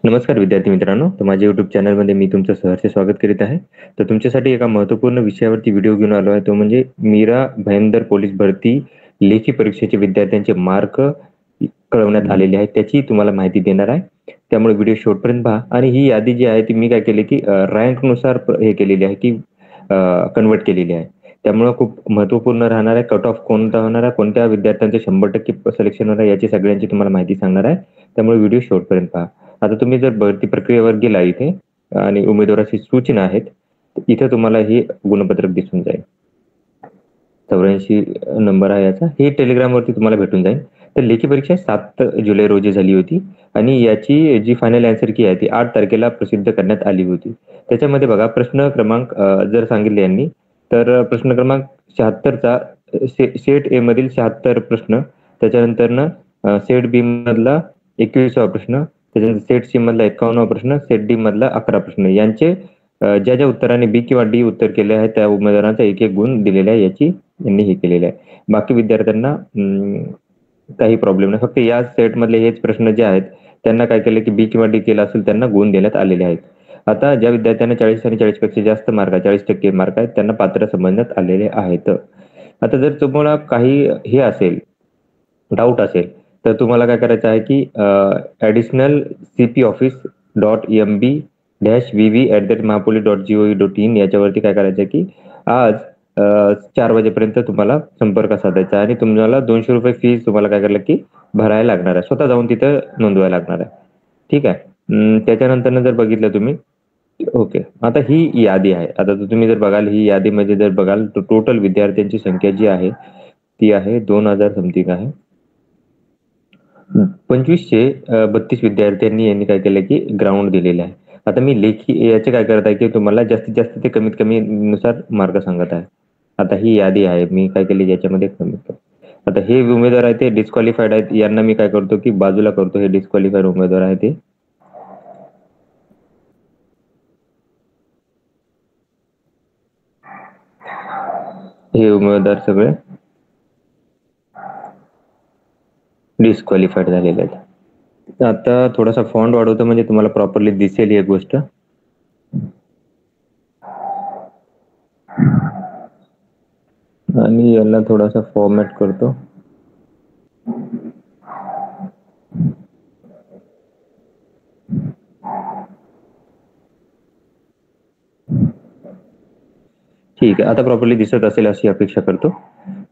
नमस्कार विद्यार्थी मित्रांनो, तर माझ्या YouTube चॅनलमध्ये मी तुमचं सहर्ष स्वागत करीत आहे. तर तुमच्यासाठी एका महत्त्वपूर्ण विषयावरती व्हिडिओ घेऊन आलो आहे. तो म्हणजे मीरा भयंदर पोलीस भरती लेखी परीक्षेचे विद्यार्थ्यांचे मार्क कळवण्यात आलेले आहेत. त्याची तुम्हाला माहिती देणार आहे. त्यामुळे व्हिडिओ शेवटपर्यंत पहा. आणि ही यादी जी आहे ती मी काय केली की रँकनुसार हे केलेली आहे की कन्व्हर्ट केलेली आहे. त्यामुळे खूप महत्त्वपूर्ण राहणार आहे. कट ऑफ कोणता होणार आहे, कोणत्या विद्यार्थ्यांचे 100% सिलेक्शन होणार आहे, याची सगळ्यांची तुम्हाला माहिती सांगणार आहे. त्यामुळे व्हिडिओ शेवटपर्यंत पहा. आता तुम्ही जर भरती प्रक्रियेवर गेला इथे आणि उमेदवाराची सूचना आहेत, इथे तुम्हाला हे गुणपत्रक दिसून जाईल. 84 नंबर आहे याचा. हे टेलिग्रामवरती तुम्हाला भेटून जाईल. तर लेखी परीक्षा 7 जुलै रोजी झाली होती आणि याची जी फायनल आन्सर की आहे ती 8 तारखेला प्रसिद्ध करण्यात आली होती. त्याच्यामध्ये बघा प्रश्न क्रमांक जर सांगितले यांनी तर प्रश्न क्रमांक 76चा सेट ए मधील 76 प्रश्न, त्याच्यानंतरनं सेट बी मधला 21वा प्रश्न, त्याच्यानंतर सेट सी मधला 51वा प्रश्न, सेट डी मधला 11 प्रश्न यांचे ज्या ज्या उत्तराने बी किंवा डी उत्तर केले आहे त्या उमेदवारांचा एक एक गुण दिलेला आहे, याची यांनी हे केलेलं आहे. बाकी विद्यार्थ्यांना काही प्रॉब्लेम नाही. फक्त या सेट मधले हेच प्रश्न जे आहेत त्यांना काय केलं की बी किंवा डी केला असेल त्यांना गुण देण्यात आलेले आहेत. आता ज्या विद्यार्थ्यांना 40 आणि 40 पेक्षा जास्त मार्क आहे, 40% मार्क आहेत, त्यांना पात्र समजण्यात आलेले आहेत. आता जर तुम्हाला काही हे असेल, डाऊट असेल, तर तुम्हाला काय करायचं आहे की ॲडिशनल cpoffice.mb-vv@mahapolis.gov.in याच्यावरती काय करायचं आहे की आज 4 वाजेपर्यंत तुम्हाला संपर्क साधायचा आणि तुम्हाला ₹200 फीस तुम्हाला काय करायला की भरायला लागणार आहे. स्वतः जाऊन तिथं नोंदवायला लागणार आहे. ठीक आहे. त्याच्यानंतर जर बघितलं तुम्ही, ओके, आता ही यादी आहे. आता तुम्ही जर बघाल ही यादीमध्ये जर बघाल तर टोटल विद्यार्थ्यांची संख्या जी आहे ती आहे 2000 समथिंग आहे. 2532 विद्यार्थ्यांनी यांनी काय केलं की ग्राउंड दिलेलं आहे. आता मी लेखी याचे काय करत आहे की तुम्हाला जास्तीत जास्त ते कमीत कमी नुसार मार्क सांगत आहे. आता ही यादी आहे, मी काय केली याच्यामध्ये कमीत कमी. आता हे उमेदवार आहे ते डिस्क्वालिफाईड आहेत, यांना मी काय करतो की बाजूला करतो. हे डिस्क्वालिफाईड उमेदवार आहे ते. हे उमेदवार सगळे डिस्क्वालिफाईड झालेले आहेत. आता थोडासा फॉन्ट वाढवतो म्हणजे तुम्हाला प्रॉपरली दिसेल ही गोष्ट. आणि याला थोडासा फॉर्मॅट करतो. ठीक आहे, आता प्रॉपरली दिसत असेल अशी अपेक्षा करतो.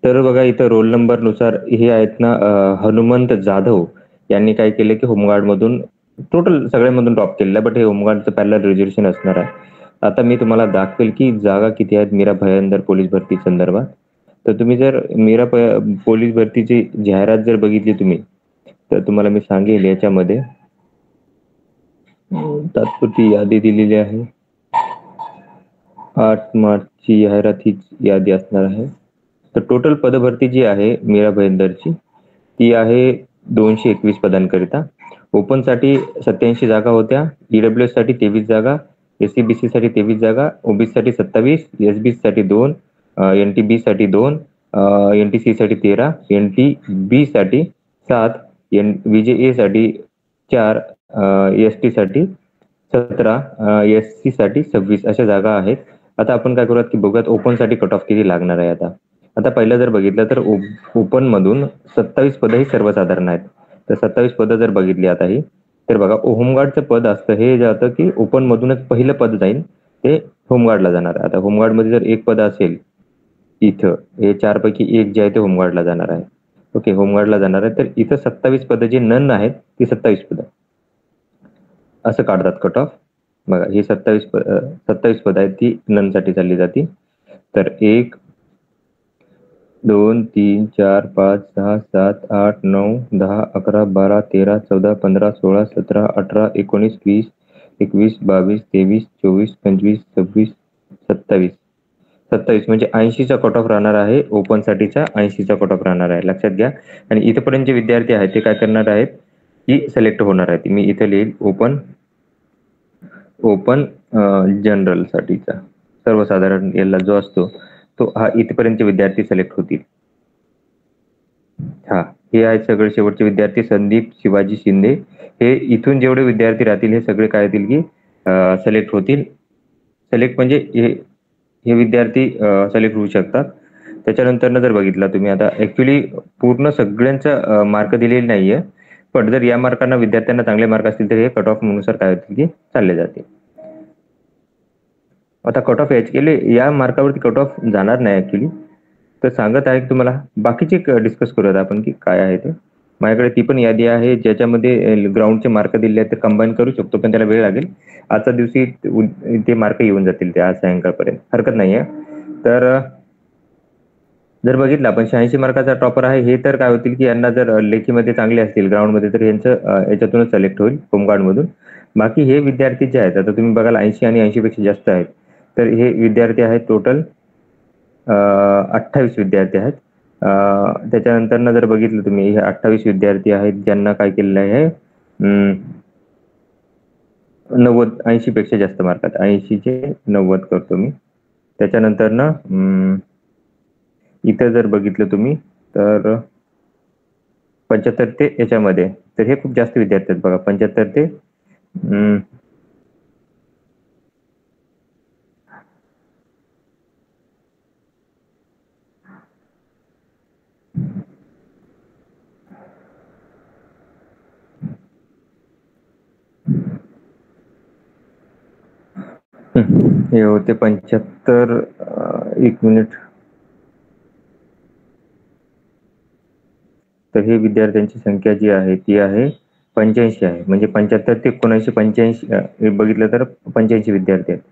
तर बघा इथं रोल नंबर नुसार हे आहेत ना, हनुमंत जाधव यांनी काय केले की होमगार्ड मधून टोटल सगळ्यांमधून टॉप केलेलं आहे, बट हे होमगार्डचं पॅरलल रिझर्वेशन असणार आहे. आता मी तुम्हाला दाखवेल की जागा किती आहेत मीरा भयंदर पोलीस भरती संदर्भात. तर तुम्ही जर मीरा पोलीस भरतीची जाहिरात जर बघितली तुम्ही तर तुम्हाला मी सांगेल याच्यामध्ये तात्पुरती यादी दिलेली आहे. 8 मार्चची जाहिरात हीच यादी असणार आहे. तर टोटल पदभरती जी आहे मीरा भयंदरची ती आहे 221 पदांकरिता. ओपन साठी 87 जागा होत्या, ईडब्ल्यूएस साठी 23 जागा, एससीबीसी साठी 23 जागा, ओबीसी साठी 27, एसबीसी साठी 2, एनटीबी साठी 2, एनटीसी साठी 13, एनटीबी साठी 7, विजेए साठी 4, एसटी साठी 17, एससी साठी 26 अशा जागा आहेत. आता आपण काय करूयात की बघूयात ओपन साठी कट ऑफ किती लागणार आहे. आता पहिलं जर बघितलं तर ओपन मधून 27 पद ही सर्वसाधारण आहेत. तर 27 पदं जर बघितली आता ही, तर बघा होमगार्डचं पद असतं हे जातं की ओपन मधूनच पहिलं पद जाईल ते होमगार्डला जाणार. आता होमगार्ड मध्ये जर एक पद असेल इथं, हे 4 पैकी एक जे आहे ते होमगार्डला जाणार आहे. ओके, होमगार्डला जाणार आहे. तर इथं 27 पदं जे नन आहेत ती 27 पदं असं काढतात कट ऑफ. बघा ही 27 पद आहेत ती नन साठी चालली जाते. तर 1 2 3 4 5 6 7 8 9 10 11 12 13 14 15 16 17 18 19 20 21 22 23 24 25 26 27 म्हणजे 80चा कट ऑफ राहणार आहे. ओपन साठीचा 80चा कट ऑफ राहणार आहे, लक्षात घ्या. आणि इथपर्यंत जे विद्यार्थी आहेत ते काय करणार आहेत की सिलेक्ट होणार आहेत. मी इथे लिहिल ओपन जनरल साठीचा सर्वसाधारण याला जो असतो तो हा इथपर्यंत विद्यार्थी सिलेक्ट होतील. हा हे आहेत सगळे शेवटचे विद्यार्थी संदीप शिवाजी शिंदे. हे इथून जेवढे विद्यार्थी राहतील हे सगळे काय होतील की सिलेक्ट होतील. सिलेक्ट म्हणजे हे विद्यार्थी सिलेक्ट होऊ शकतात. त्याच्यानंतर जर बघितला तुम्ही आता ऍक्च्युली पूर्ण सगळ्यांचा मार्क दिलेले नाहीये, पण जर या मार्कांना विद्यार्थ्यांना चांगले मार्क असतील तर हे कट ऑफ नुसार काय होतील की चालले जाते. आता कट ऑफ केले या मार्कावरती कट ऑफ जाणार नाही ऍक्च्युली, तर सांगत आहे तुम्हाला. बाकीचे डिस्कस करूयात आपण की काय आहे ते. माझ्याकडे ती पण यादी आहे ज्याच्यामध्ये ग्राउंडचे मार्क दिले आहेत, ते कंबाईन करू शकतो, पण त्याला वेळ लागेल. आजच्या दिवशी ते मार्क येऊन जातील ते आज सायंकाळपर्यंत, हरकत नाहीये. तर जर बघितलं आपण 86 मार्काचा टॉपर आहे, हे तर काय होतील की यांना जर लेखीमध्ये चांगले असतील ग्राउंडमध्ये तर यांचं याच्यातूनच सिलेक्ट होईल होमगार्डमधून. बाकी हे विद्यार्थी जे आहेत, आता तुम्ही बघाल 80 आणि 80 पेक्षा जास्त आहेत, तर हे विद्यार्थी आहेत टोटल 28 विद्यार्थी आहेत. त्याच्यानंतर जर बघितलं तुम्ही हे 28 विद्यार्थी आहेत ज्यांना काय केलेलं आहे 80 पेक्षा जास्त मार्क आहेत. 80 चे 90 करतो मी. त्याच्यानंतर इथं जर बघितलं तुम्ही तर 75 ते याच्यामध्ये, तर हे खूप जास्त विद्यार्थी आहेत बघा. 75 ते हे होते 75. 1 मिनिट. तर हे विद्यार्थ्यांची संख्या जी आहे ती आहे 85 आहे. म्हणजे 75 ते 79 85 बघितलं तर 85 विद्यार्थी आहेत.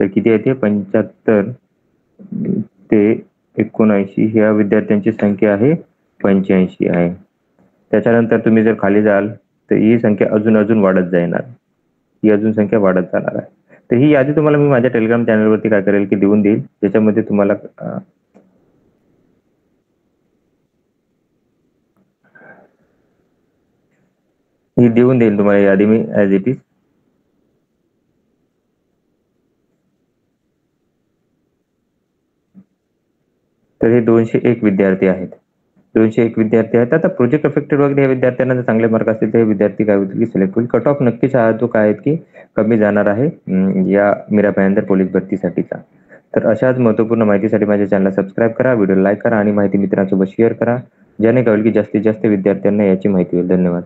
तर किती आहे ते 75 ते 79 ह्या विद्यार्थ्यांची संख्या आहे 85 आहे. त्याच्यानंतर तुम्ही जर खाली जाल तर ही संख्या अजून वाढत जाणार. ही अजून संख्या वाढत जाणार आहे. तर ही यादी तुम्हाला मी माझ्या टेलिग्राम चॅनलवरती काय करेल की देऊन देईल, ज्याच्यामध्ये तुम्हाला ही देऊन देईल तुम्हाला यादी मी ॲज इट इज. तर हे 201 विद्यार्थी आहेत. 201 विद्यार्थी आहेत. आता प्रोजेक्ट अफेक्टेड वगैरे हे विद्यार्थ्यांना जर चांगले मार्क असतील तर हे विद्यार्थी काय होतील की सिलेक्ट होईल. कट ऑफ नक्कीच हा जो काय आहे की कमी जाणार आहे या मीरा भायंदर पोलीस भरतीसाठीचा. तर अशाच महत्त्वपूर्ण माहितीसाठी माझ्या चॅनलला सबस्क्राईब करा, व्हिडिओ लाईक करा आणि माहिती मित्रांसोबत शेअर करा, ज्याने काय होईल की जास्तीत जास्त विद्यार्थ्यांना याची माहिती होईल. धन्यवाद.